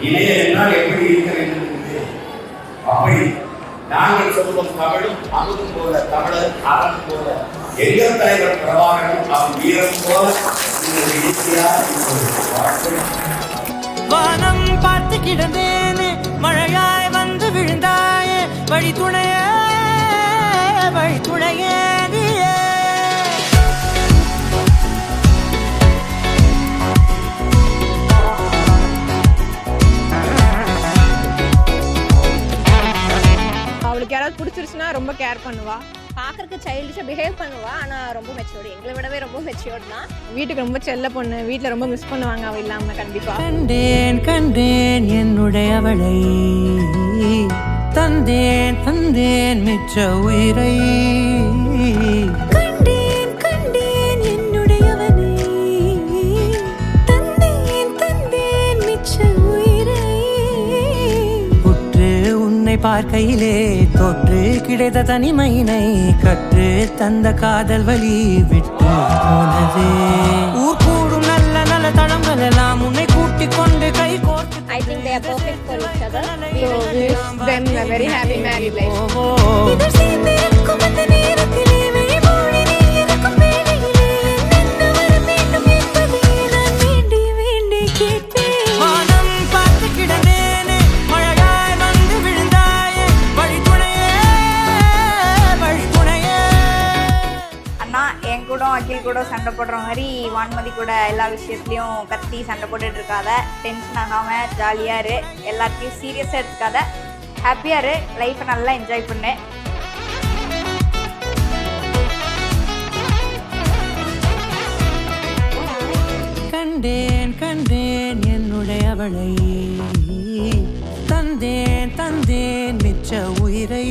இணைய என்றால் எப்படி இருக்க வேண்டும் என்று அப்படி நாங்கள் சொல்லும் தமிழும் அமுதும் போல தமிழர் அறம் போல எங்கள் தலைவர் பிரபாகரன் அவன் வீரம் போல வானம் பார்த்து கிடந்தேனே மழையாய் வந்து விழுந்தாயே வழி துணையே அவளுக்கு யாராவது பிடிச்சிருச்சுன்னா ரொம்ப கேர் பண்ணுவா. பார்க்கறதுக்கு சைல்டிஷா பிஹேவ் பண்ணுவா, ஆனா ரொம்ப மெச்சூர்டு, எங்களை விடவே ரொம்ப மெச்சூர்டு தான். வீட்டுக்கு ரொம்ப செல்ல பொண்ணு, வீட்டில் ரொம்ப மிஸ் பண்ணுவாங்க அவள் இல்லாமல். கண்டிப்பா கண்டேன் என்னுடைய அவளை, தந்தேன் மிச்ச உயிரை. கண்டேன் என்னுடையவனை, தந்தேன் மிச்ச உயிரை. உற்று உன்னை பார்க்கையிலே தொற்று கிடைத்த தனிமையினை கற்று தந்த காதல் வழி விட்டு போனதே. ஊர் கூடும் நல்ல நல்ல தளங்கள் எல்லாம் உன்னை கூட்டிக் கொண்டு கை கோர்த்து. I think they are perfect for each other. So we wish them a very happy married life. இதழ் சேர்ந்திருக்கும் அந்த நேரத்திலே விழிமூடி நீ இருக்கும் வேளையிலே என்ன வர வேண்டும் என்பதை நான் வேண்டி கேட்பேன். வானம் பார்த்து கிடந்தேனே மழையாய் வந்து விழுந்தாயே வழி துணையே. அண்ணா என் கூட அகில் கூட சண்டை போடுற மாதிரி வான்மதி கூட எல்லா விஷயத்துலையும் கத்தி சண்டை போட்டுட்டு இருக்காத, டென்ஷன் ஆகாமல் ஜாலியாக இரு, எல்லாத்தையும் சீரியஸாக எடுத்துக்காத, ஹாப்பியாக இரு, லைஃப்பை நல்லா என்ஜாய் பண்ணு. கண்டேன் என்னுடைய அவளை, தந்தேன் மிச்ச உயிரை.